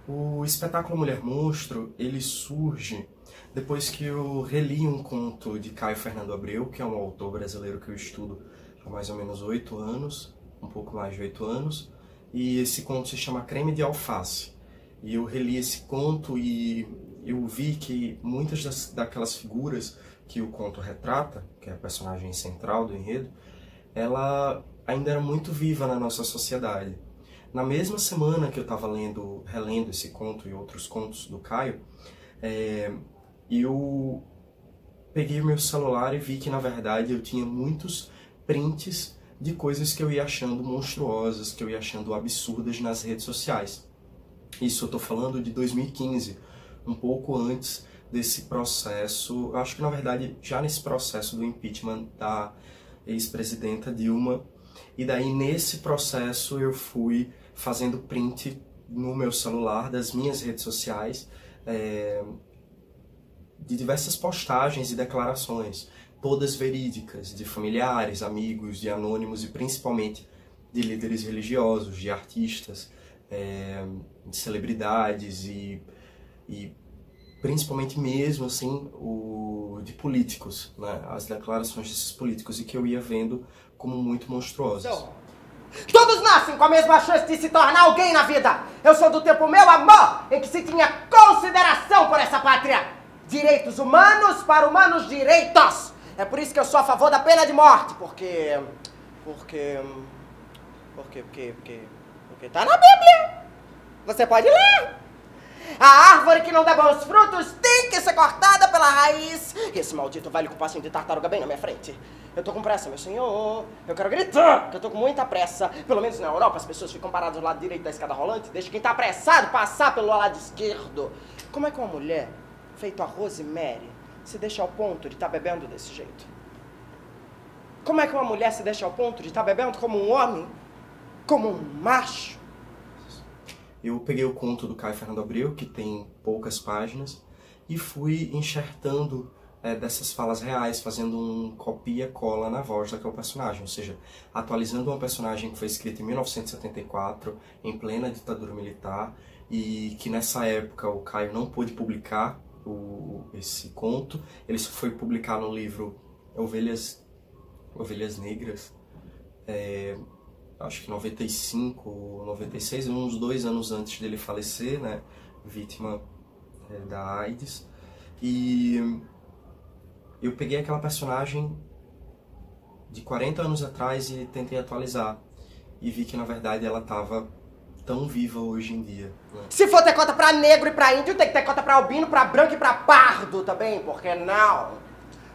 O espetáculo Mulher Monstro, ele surge depois que eu reli um conto de Caio Fernando Abreu, que é um autor brasileiro que eu estudo há mais ou menos 8 anos, um pouco mais de 8 anos, e esse conto se chama Creme de Alface. E eu reli esse conto e eu vi que muitas daquelas figuras que o conto retrata, que é a personagem central do enredo, ela ainda era muito viva na nossa sociedade. Na mesma semana que eu estava relendo esse conto e outros contos do Caio, eu peguei o meu celular e vi que, na verdade, eu tinha muitos prints de coisas que eu ia achando monstruosas, que eu ia achando absurdas nas redes sociais. Isso eu estou falando de 2015, um pouco antes desse processo, eu acho que, na verdade, já nesse processo do impeachment da ex-presidenta Dilma. E daí, nesse processo, eu fui fazendo print no meu celular das minhas redes sociais de diversas postagens e declarações, todas verídicas, de familiares, amigos, de anônimos e principalmente de líderes religiosos, de artistas, de celebridades e principalmente mesmo assim de políticos, né? As declarações desses políticos, e que eu ia vendo como muito monstruosas. Todos nascem com a mesma chance de se tornar alguém na vida. Eu sou do tempo, meu amor, em que se tinha consideração por essa pátria. Direitos humanos para humanos direitos. É por isso que eu sou a favor da pena de morte, porque tá na Bíblia. Você pode ler. A árvore que não dá bons frutos tem que ser cortada pela raiz. E esse maldito velho com passinho de tartaruga bem na minha frente. Eu tô com pressa, meu senhor. Eu quero gritar, que eu tô com muita pressa. Pelo menos na Europa as pessoas ficam paradas do lado direito da escada rolante. Deixa quem tá apressado passar pelo lado esquerdo. Como é que uma mulher, feito a Rosemary, se deixa ao ponto de estar bebendo desse jeito? Como é que uma mulher se deixa ao ponto de estar bebendo como um homem? Como um macho? Eu peguei o conto do Caio Fernando Abreu, que tem poucas páginas, e fui enxertando dessas falas reais, fazendo um copia-cola na voz daquele personagem, ou seja, atualizando uma personagem que foi escrita em 1974, em plena ditadura militar, e que nessa época o Caio não pôde publicar esse conto. Ele só foi publicar no livro Ovelhas Negras, acho que 95 ou 96, uns 2 anos antes dele falecer, né, vítima da AIDS. E eu peguei aquela personagem de 40 anos atrás e tentei atualizar. E vi que, na verdade, ela estava tão viva hoje em dia, né? Se for ter conta pra negro e pra índio, tem que ter conta pra albino, pra branco e pra pardo também, por que não?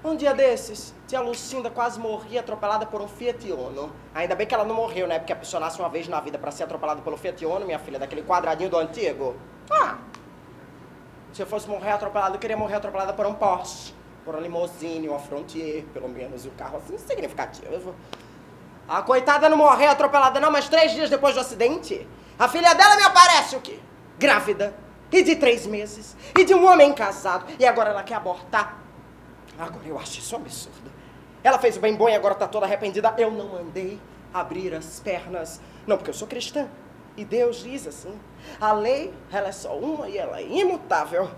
Um dia desses, tia Lucinda quase morria atropelada por um Fiat Uno. Ainda bem que ela não morreu, né? Porque a pessoa nasce uma vez na vida pra ser atropelada pelo Fiat Uno, minha filha, daquele quadradinho do antigo. Se eu fosse morrer atropelada, eu queria morrer atropelada por um Porsche, por um limousine, uma Frontier, pelo menos, um carro assim significativo. A coitada não morreu atropelada não, mas 3 dias depois do acidente, a filha dela me aparece o quê? Grávida, e de 3 meses, e de um homem casado, e agora ela quer abortar. Agora eu acho isso um absurdo. Ela fez o bem bom e agora tá toda arrependida. Eu não mandei abrir as pernas. Não, porque eu sou cristã. E Deus diz assim, a lei, ela é só uma e ela é imutável.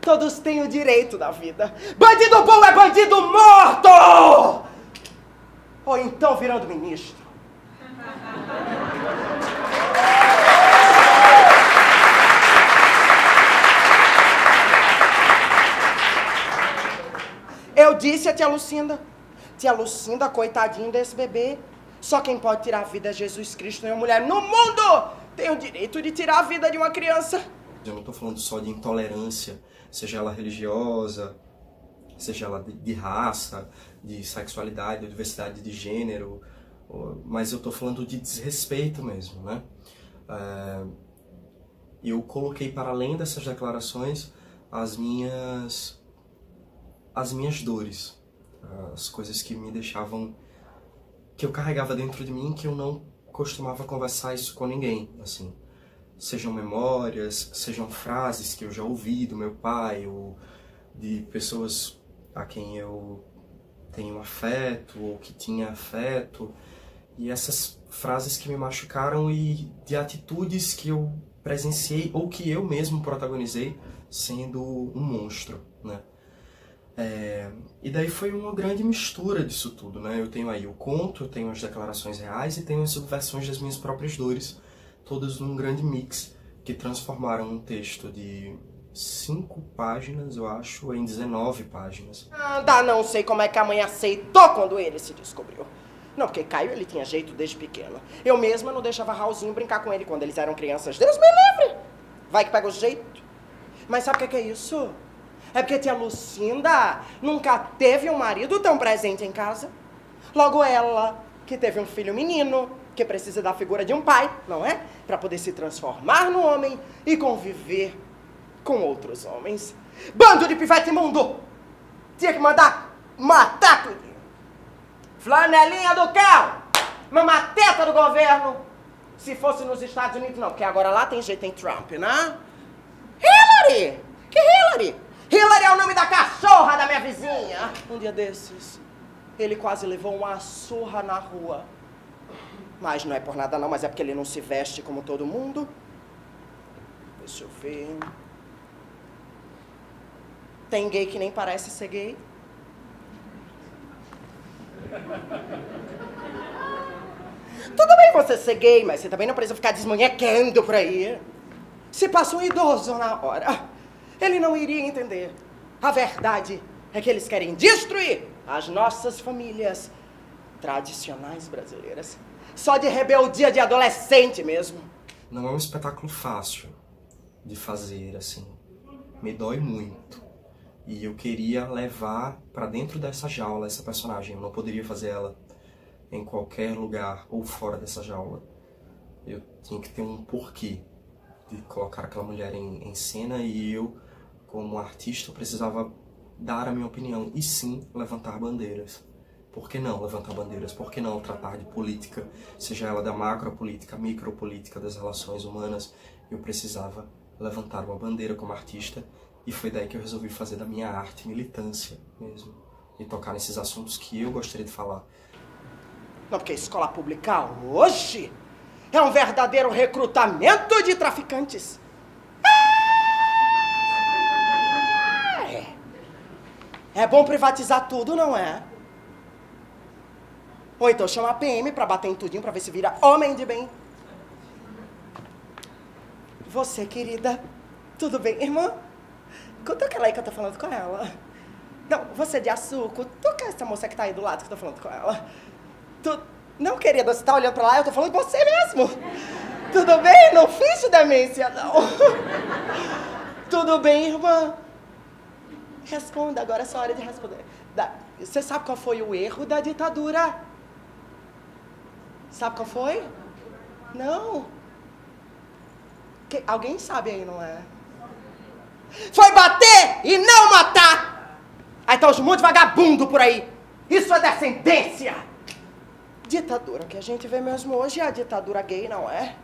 Todos têm o direito da vida. Bandido bom é bandido morto! Ou então virando ministro. disse a tia Lucinda. Tia Lucinda, coitadinho desse bebê. Só quem pode tirar a vida é Jesus Cristo, nenhuma mulher no mundo tem o direito de tirar a vida de uma criança. Eu não estou falando só de intolerância, seja ela religiosa, seja ela de raça, de sexualidade, de diversidade de gênero, mas eu estou falando de desrespeito mesmo, né? Eu coloquei para além dessas declarações as minhas dores, as coisas que me deixavam, que eu carregava dentro de mim, que eu não costumava conversar isso com ninguém, assim. Sejam memórias, sejam frases que eu já ouvi do meu pai, ou de pessoas a quem eu tenho afeto, ou que tinha afeto. E essas frases que me machucaram e de atitudes que eu presenciei, ou que eu mesmo protagonizei, sendo um monstro, né? E daí foi uma grande mistura disso tudo, né? Eu tenho aí o conto, eu tenho as declarações reais e tenho as subversões das minhas próprias dores, todas num grande mix, que transformaram um texto de 5 páginas, eu acho, em 19 páginas. Não sei como é que a mãe aceitou quando ele se descobriu. Não, porque Caio, ele tinha jeito desde pequeno. Eu mesma não deixava Raulzinho brincar com ele quando eles eram crianças. Deus me livre! Vai que pega o jeito. Mas sabe o que é isso? É porque tia Lucinda nunca teve um marido tão presente em casa. Logo ela, que teve um filho menino, que precisa da figura de um pai, não é? Pra poder se transformar no homem e conviver com outros homens. Bando de pivete imundo! Tinha que mandar matar tudo. Flanelinha do carro! Mamateta do governo! Se fosse nos Estados Unidos, não, porque agora lá tem jeito em Trump, né? Hillary! Que Hillary? Hillary é o nome da cachorra da minha vizinha! Um dia desses, ele quase levou uma surra na rua. Mas não é por nada não, mas é porque ele não se veste como todo mundo. Deixa eu ver... Tem gay que nem parece ser gay. Tudo bem você ser gay, mas você também não precisa ficar desmanhecando por aí. Se passa um idoso na hora, ele não iria entender. A verdade é que eles querem destruir as nossas famílias tradicionais brasileiras. Só de rebeldia de adolescente mesmo. Não é um espetáculo fácil de fazer, assim. Me dói muito. E eu queria levar pra dentro dessa jaula essa personagem. Eu não poderia fazer ela em qualquer lugar ou fora dessa jaula. Eu tinha que ter um porquê de colocar aquela mulher em cena, e eu, como artista, precisava dar a minha opinião e sim levantar bandeiras. Por que não levantar bandeiras? Por que não tratar de política, seja ela da macropolítica, micropolítica, das relações humanas? Eu precisava levantar uma bandeira como artista, e foi daí que eu resolvi fazer da minha arte militância mesmo, e tocar nesses assuntos que eu gostaria de falar. Não, porque a escola pública hoje é um verdadeiro recrutamento de traficantes. É bom privatizar tudo, não é? Ou então chama a PM pra bater em tudinho, pra ver se vira homem de bem. Você, querida, tudo bem, irmã? Cutuca ela aí que eu tô falando com ela. Não, você de açúcar, cutuca essa moça que tá aí do lado que eu tô falando com ela. Não, querida, você tá olhando pra lá, eu tô falando com você mesmo. Tudo bem? Não finge demência, não. Tudo bem, irmã? Responda, agora é sua hora de responder. Você sabe qual foi o erro da ditadura? Sabe qual foi? Não. Alguém sabe aí, não é? Foi bater e não matar! Aí tá os monte de vagabundo por aí. Isso é descendência! Ditadura que a gente vê mesmo hoje é a ditadura gay, não é?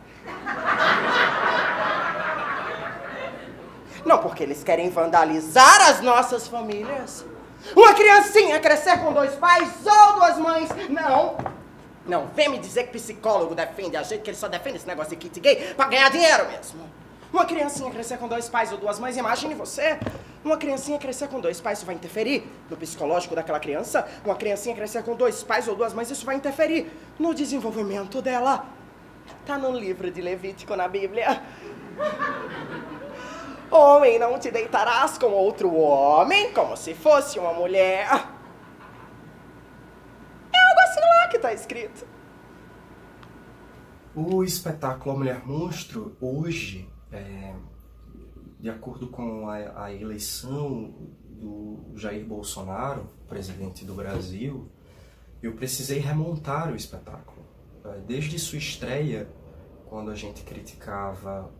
Não, porque eles querem vandalizar as nossas famílias. Uma criancinha crescer com 2 pais ou 2 mães. Não, vem me dizer que psicólogo defende a gente, que ele só defende esse negócio de kit gay pra ganhar dinheiro mesmo. Uma criancinha crescer com 2 pais ou 2 mães, imagine você. Uma criancinha crescer com 2 pais, isso vai interferir no psicológico daquela criança? Uma criancinha crescer com 2 pais ou 2 mães, isso vai interferir no desenvolvimento dela? Tá no livro de Levítico na Bíblia. Homem, não te deitarás com outro homem, como se fosse uma mulher. escrito. O espetáculo A Mulher Monstro, hoje, de acordo com a eleição do Jair Bolsonaro, presidente do Brasil, eu precisei remontar o espetáculo. Desde sua estreia, quando a gente criticava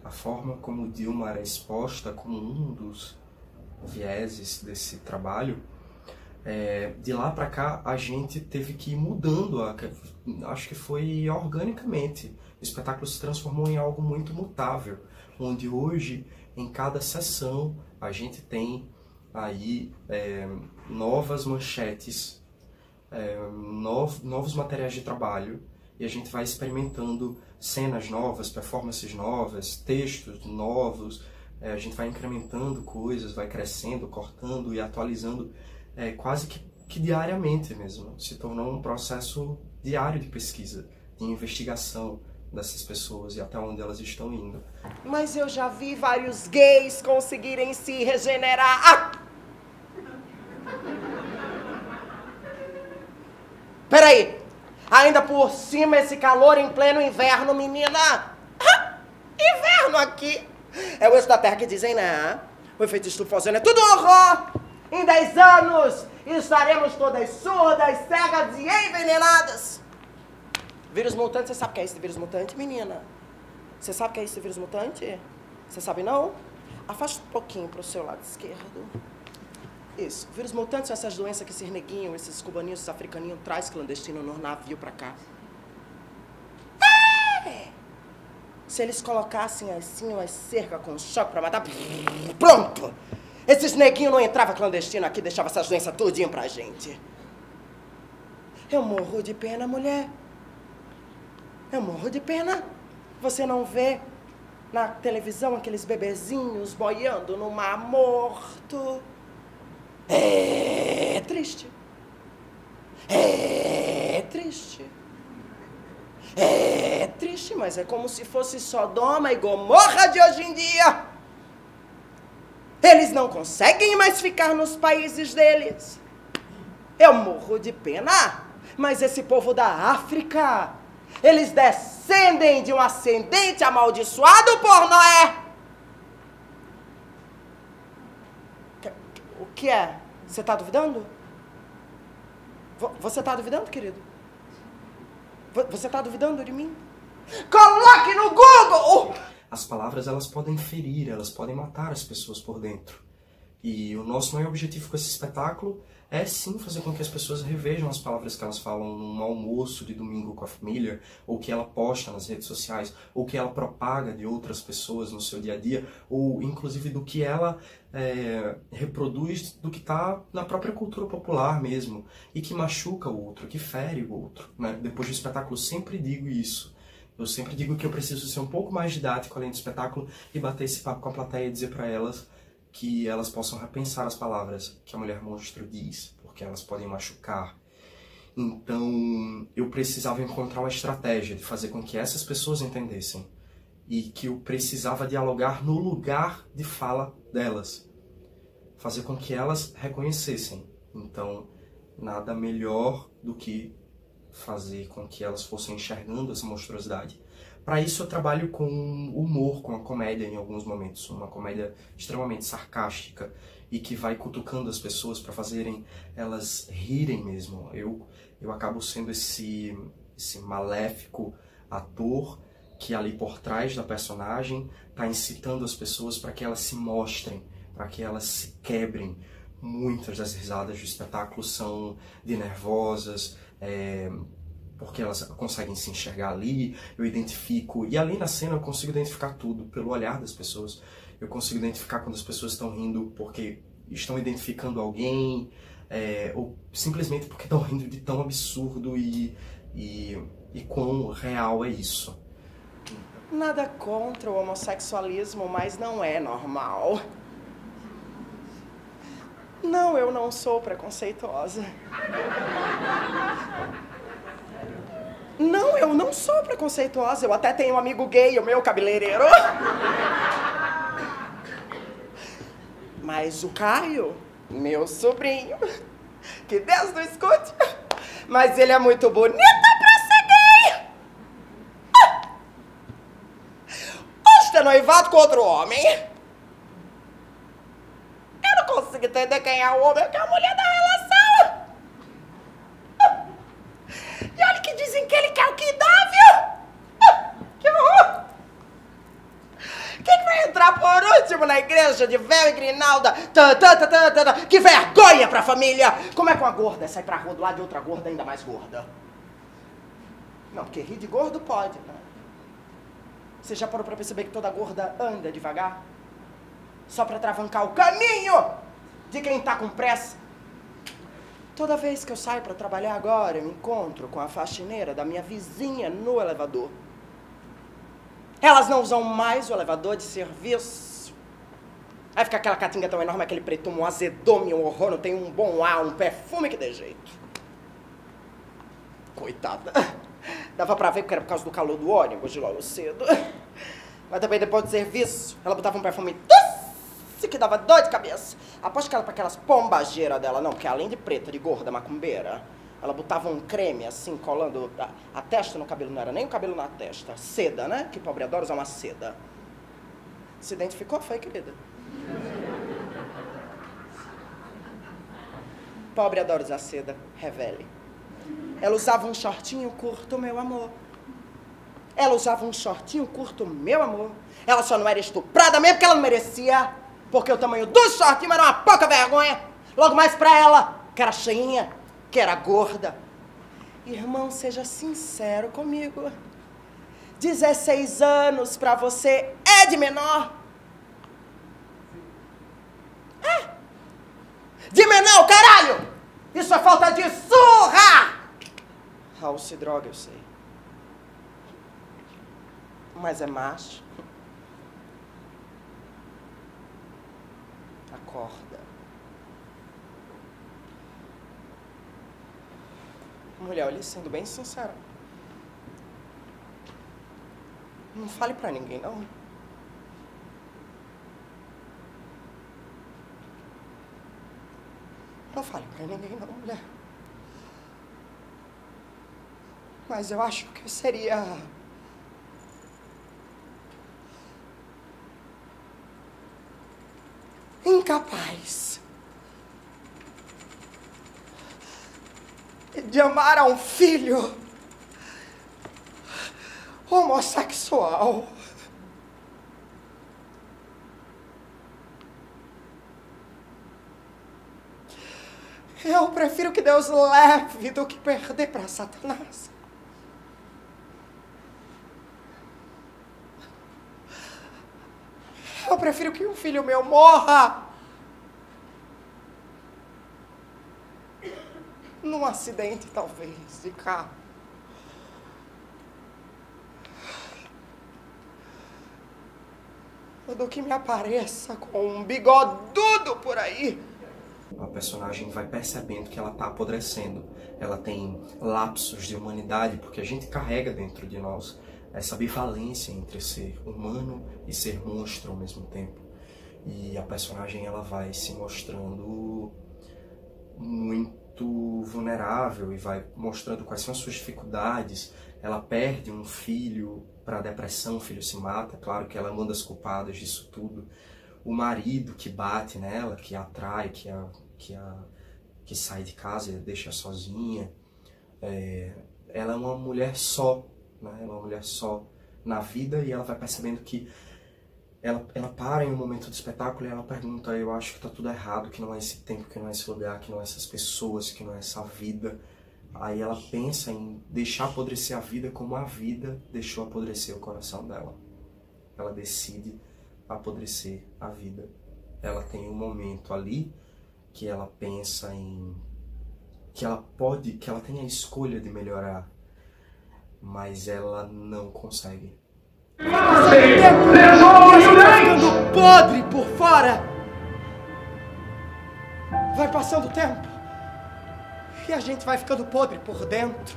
a forma como Dilma era exposta como um dos vieses desse trabalho, de lá para cá a gente teve que ir mudando, acho que foi organicamente. O espetáculo se transformou em algo muito mutável, onde hoje, em cada sessão, a gente tem aí novas manchetes, novos materiais de trabalho, e a gente vai experimentando cenas novas, performances novas, textos novos, a gente vai incrementando coisas, vai crescendo, cortando e atualizando quase que diariamente mesmo. Se tornou um processo diário de pesquisa, de investigação dessas pessoas e até onde elas estão indo. Mas eu já vi vários gays conseguirem se regenerar. Peraí! Ainda por cima esse calor em pleno inverno, menina! Inverno aqui! É o eixo da terra que dizem, né? O efeito estufa ozônio é tudo horror! Em 10 anos estaremos todas surdas, cegas e envenenadas! Vírus mutante, você sabe o que é esse vírus mutante, menina? Você sabe o que é esse vírus mutante? Você sabe não? Afasta um pouquinho pro seu lado esquerdo. Isso. Vírus mutantes são essas doenças que esses neguinhos, esses cubaninhos, esses africaninhos traz clandestino no navio pra cá. Se eles colocassem assim umas cercas com choque pra matar, pronto! Esses neguinhos não entravam clandestino aqui, deixavam essas doenças tudinho pra gente. Eu morro de pena, mulher. Eu morro de pena. Você não vê na televisão aqueles bebezinhos boiando no mar morto? É triste. É triste. É triste, mas é como se fosse Sodoma e Gomorra de hoje em dia. Eles não conseguem mais ficar nos países deles. Eu morro de pena, mas esse povo da África, eles descendem de um ascendente amaldiçoado por Noé. O que é? Você está duvidando? Você está duvidando, querido? Você está duvidando de mim? Coloque no Google! As palavras, elas podem ferir, elas podem matar as pessoas por dentro. E o nosso maior objetivo com esse espetáculo é sim fazer com que as pessoas revejam as palavras que elas falam num almoço de domingo com a família, ou que ela posta nas redes sociais, ou que ela propaga de outras pessoas no seu dia a dia, ou inclusive do que ela reproduz do que está na própria cultura popular mesmo, e que machuca o outro, que fere o outro, né? Depois do espetáculo eu sempre digo isso. Eu sempre digo que eu preciso ser um pouco mais didático além do espetáculo e bater esse papo com a plateia e dizer para elas que elas possam repensar as palavras que a Mulher Monstro diz, porque elas podem machucar. Então, eu precisava encontrar uma estratégia de fazer com que essas pessoas entendessem e que eu precisava dialogar no lugar de fala delas, fazer com que elas reconhecessem. Então, nada melhor do que fazer com que elas fossem enxergando essa monstruosidade. Para isso eu trabalho com humor, com a comédia em alguns momentos, uma comédia extremamente sarcástica e que vai cutucando as pessoas para fazerem elas rirem mesmo. Eu acabo sendo esse maléfico ator que ali por trás da personagem está incitando as pessoas para que elas se mostrem, para que elas se quebrem. Muitas das risadas do espetáculo são de nervosas, porque elas conseguem se enxergar ali, eu identifico, e ali na cena eu consigo identificar tudo, pelo olhar das pessoas. Eu consigo identificar quando as pessoas estão rindo porque estão identificando alguém, ou simplesmente porque estão rindo de tão absurdo e quão real é isso. Nada contra o homossexualismo, mas não é normal. Não, eu não sou preconceituosa. Não, eu não sou preconceituosa. Eu até tenho um amigo gay, o meu cabeleireiro. Mas o Caio, meu sobrinho, que Deus não escute, Mas ele é muito bonito pra ser gay. Hoje tem noivado com outro homem. Eu não consigo entender quem é o homem ou quem é a mulher da relação. E olha que dizem que ele quer o que dá, viu? Que horror! Quem vai entrar por último na igreja de véu e grinalda? Que vergonha pra família! Como é que uma gorda sai pra rua do lado de outra gorda ainda mais gorda? Não, porque rir de gordo pode, né? Você já parou pra perceber que toda gorda anda devagar? Só pra travancar o caminho de quem tá com pressa? Toda vez que eu saio pra trabalhar agora, eu me encontro com a faxineira da minha vizinha no elevador. Elas não usam mais o elevador de serviço. Aí fica aquela catinga tão enorme, aquele pretumo, um azedume, um horror, não tem um bom ar, um perfume que dê jeito. Coitada. Dava pra ver que era por causa do calor do ônibus de logo cedo. Mas também depois do serviço, ela botava um perfume doce que dava dor de cabeça. Aposto que ela pra aquelas pombageiras dela, não, porque além de preta, de gorda, macumbeira, ela botava um creme assim, colando a testa no cabelo, não era nem o cabelo na testa, seda, né? Que pobre adora usar uma seda. Se identificou? Foi, querida? Pobre adora usar seda, revele. Ela usava um shortinho curto, meu amor. Ela usava um shortinho curto, meu amor. Ela só não era estuprada mesmo porque ela não merecia. Porque o tamanho do shortinho era uma pouca vergonha. Logo mais pra ela, que era cheinha, que era gorda. Irmão, seja sincero comigo. 16 anos pra você é de menor? É? De menor, caralho! Isso é falta de surra! Raul se droga, eu sei. Mas é macho. Acorda. Mulher, olha, sendo bem sincera. Não fale pra ninguém, não. Não fale pra ninguém, não, mulher. Mas eu acho que eu seria... incapaz de amar a um filho homossexual. Eu prefiro que Deus leve do que perder para Satanás. Eu prefiro que um filho meu morra num acidente, talvez, de carro. Do que me apareça com um bigodudo por aí. A personagem vai percebendo que ela tá apodrecendo. Ela tem lapsos de humanidade, porque a gente carrega dentro de nós essa ambivalência entre ser humano e ser monstro ao mesmo tempo. E a personagem ela vai se mostrando muito vulnerável e vai mostrando quais são as suas dificuldades. Ela perde um filho para a depressão, o filho se mata, claro que ela é uma das culpadas disso tudo. O marido que bate nela, que a atrai, que sai de casa e a deixa sozinha. Ela é uma mulher só, né? Ela é uma mulher só na vida e ela vai percebendo que ela para em um momento do espetáculo e ela pergunta: eu acho que tá tudo errado, que não é esse tempo, que não é esse lugar, que não é essas pessoas, que não é essa vida. Aí ela pensa em deixar apodrecer a vida como a vida deixou apodrecer o coração dela. Ela decide apodrecer a vida. Ela tem um momento ali que ela pensa em que ela tem a escolha de melhorar, mas ela não consegue. Vai ficando podre por fora. Vai passando o tempo e a gente vai ficando podre por dentro.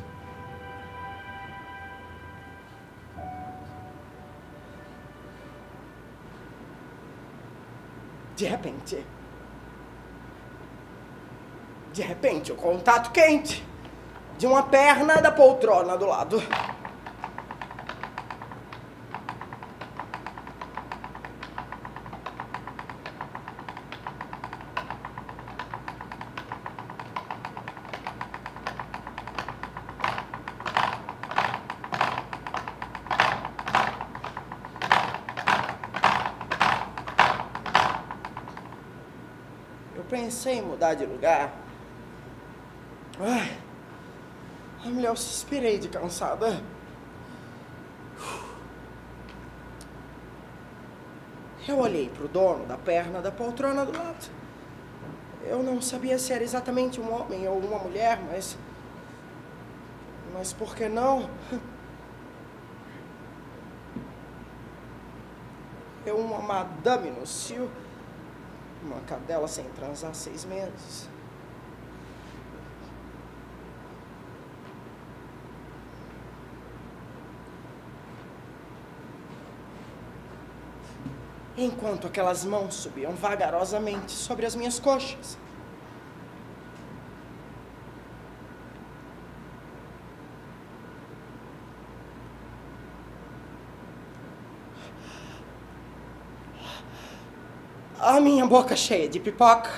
De repente, o contato quente de uma perna da poltrona do lado. Pensei em mudar de lugar. Ai, a mulher, eu suspirei de cansada. Eu olhei pro dono da perna da poltrona do lado. Eu não sabia se era exatamente um homem ou uma mulher, mas por que não? Eu, uma madame no cio, uma cadela sem transar 6 meses. Enquanto aquelas mãos subiam vagarosamente sobre as minhas coxas. A minha boca cheia de pipoca.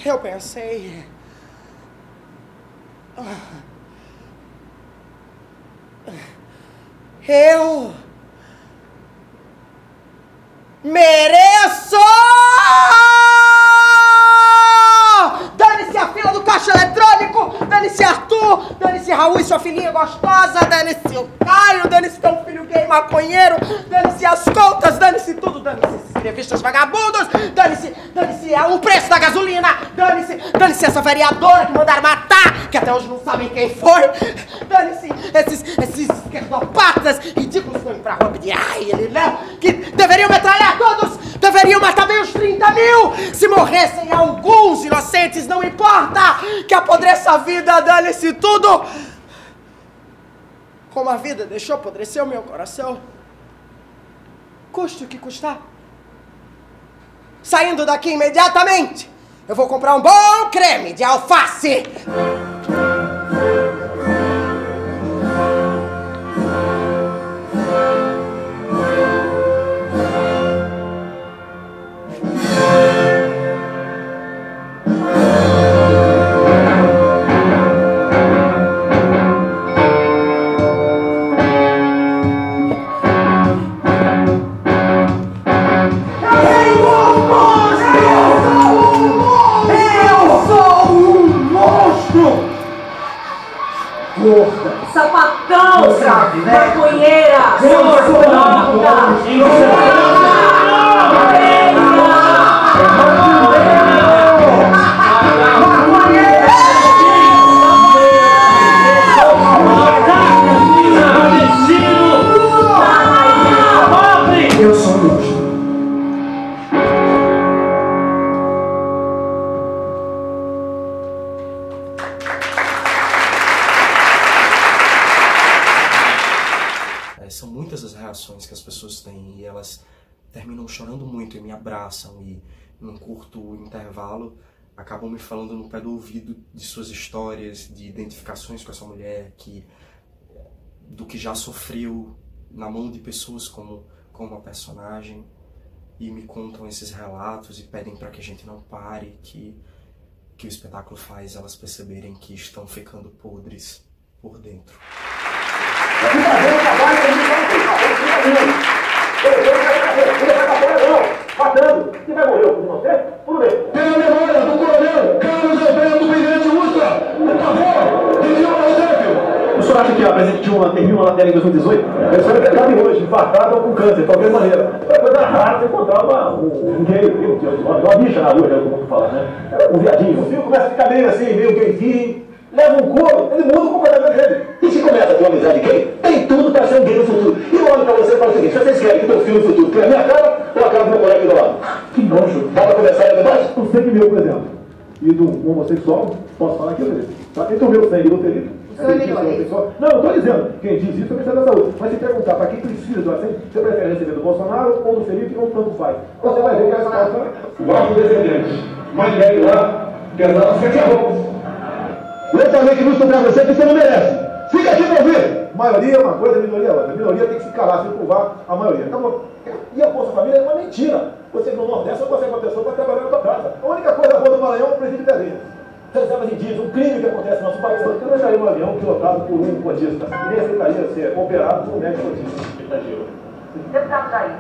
Eu pensei... Eu... mereço! Dane-se a fila do caixa eletrônico! Dane-se Arthur! Dane-se Raul e sua filhinha gostosa! Dane-se o Caio! Dane-se teu filho gay maconheiro! Dane-se as contas! Dane-se tudo! Dane-se esses revistas vagabundos! Dane-se o preço da gasolina! Dane-se essa vereadora que mandaram matar! Que até hoje não sabem quem foi! Dane-se esses esquerdopatas ridículos que estão indo pra rua pedir ai, ele não! Que deveriam metralhar todos! Deveriam matar bem os 30 mil! Se morressem alguns inocentes, não importa! Que apodreça a vida, dane-se tudo! Como a vida deixou apodrecer o meu coração, custe o que custar. Saindo daqui imediatamente, eu vou comprar um bom creme de alface! Sapatão! Maconheira! Eu sou um monstro. São muitas as reações que as pessoas têm e elas terminam chorando muito e me abraçam e num curto intervalo acabam me falando no pé do ouvido de suas histórias, de identificações com essa mulher, do que já sofreu na mão de pessoas como a personagem, e me contam esses relatos e pedem para que a gente não pare, que o espetáculo faz elas perceberem que estão ficando podres por dentro. Matando. Quem vai morrer com você? Tudo bem. Pela memória do coronel Carlos Alberto Brilhante Ustra, por favor, região ao chefe. O senhor acha que a presidente Dilma termina uma matéria em 2018? A senhora cabe hoje, infartada ou com câncer, de qualquer maneira. É coisa rara você encontrar um gay, uma bicha na rua, como mundo fala, né? Um viadinho. O filho começa a ficar meio assim, meio gayzinho. Leva um couro, ele muda o comportamento dele. E se começa a ter uma amizade gay, tem tudo para ser um gay no futuro. E eu olho para você e falo o seguinte: vocês querem que teu filho no futuro tenha a minha cara ou a cara do meu colega do lado? Que nojo. Dá para começar a debate? O sangue meu, por exemplo, e do homossexual, posso falar aqui, beleza? Tá? Entre o meu sangue e do delito. Não, eu estou dizendo, quem diz isso é o Ministério da Saúde. Mas se perguntar para quem precisa do assento, você prefere receber do Bolsonaro ou do Felipe, ou tanto faz. Você vai ver que a resposta é o descendente. Mas daí lá, Quero dar você que é roubo. Eu falei que não estou pra você que você não merece. Fica aqui pra ouvir. Maioria é uma coisa, minoria é outra. A minoria tem que se calar, se curvar a maioria. Então, e a Bolsa Família é uma mentira. Você no Nordeste não consegue uma pessoa para trabalhar na tua casa. A única coisa boa do Maranhão é o presídio de Belém. Reservas indígenas, um crime que acontece no nosso país. Você não entraria um avião pilotado por um cotista. Nem aceitaria ser operado por um médico cotista. Deputado Jair,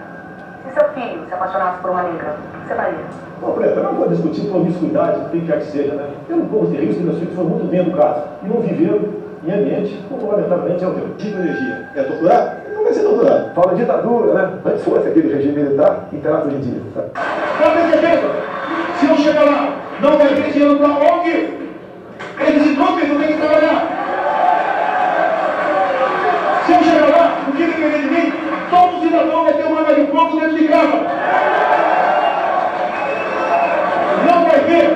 se seu filho se apaixonasse por uma negra, o que você faria? Bom, Preta, eu não vou discutir promiscuidade, quem quer que seja, né? Eu não vou ter risco que meus filhos foram muito bem educados e não viveram em ambiente, como lamentavelmente é o meu. Tipo de energia. É torturar? Não vai ser torturado. Fala de ditadura, né? Antes fosse aquele regime militar, interado hoje em dia. Pode ter certeza, se eu chegar lá, não vai ter dinheiro para ONG, eles inúteis não têm que trabalhar. Se eu chegar lá, o que depender de mim, todo cidadão vai ter uma arma de fogo dentro de casa. Não vai ter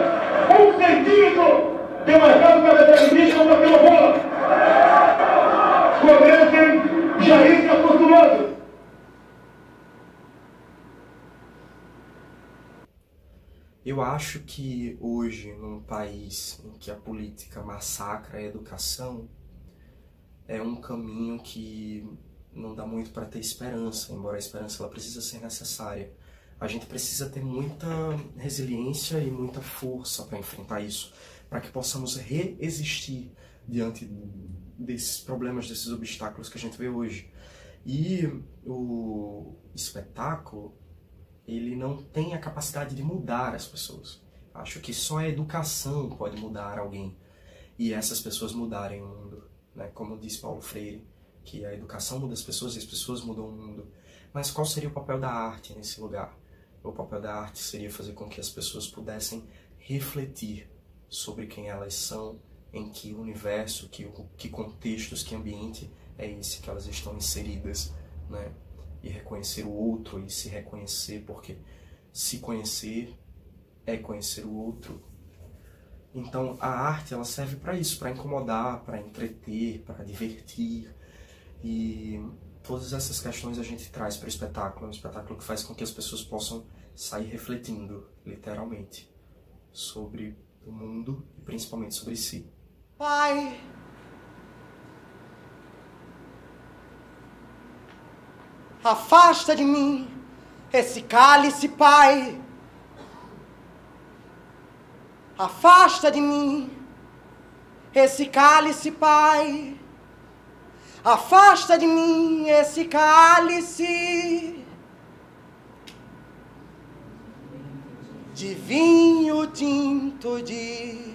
um centímetro demarcado para meter lixo ou para pela bola. O governo tem Jair se acostumado. Eu acho que hoje, num país em que a política massacra a educação, é um caminho que não dá muito para ter esperança, embora a esperança ela precisa ser necessária. A gente precisa ter muita resiliência e muita força para enfrentar isso, para que possamos resistir diante desses problemas, desses obstáculos que a gente vê hoje. E o espetáculo, ele não tem a capacidade de mudar as pessoas. Acho que só a educação pode mudar alguém e essas pessoas mudarem o mundo, né? Como disse Paulo Freire, que a educação muda as pessoas e as pessoas mudam o mundo. Mas qual seria o papel da arte nesse lugar? O papel da arte seria fazer com que as pessoas pudessem refletir sobre quem elas são, em que universo, que contextos, que ambiente é esse que elas estão inseridas, né? E reconhecer o outro e se reconhecer, porque se conhecer é conhecer o outro. Então a arte ela serve para isso, para incomodar, para entreter, para divertir. E todas essas questões a gente traz para o espetáculo. É um espetáculo que faz com que as pessoas possam sair refletindo, literalmente, sobre o mundo e principalmente sobre si. Pai, afasta de mim esse cálice, Pai. Afasta de mim esse cálice, Pai. Afasta de mim esse cálice de vinho tinto de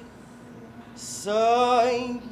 sangue.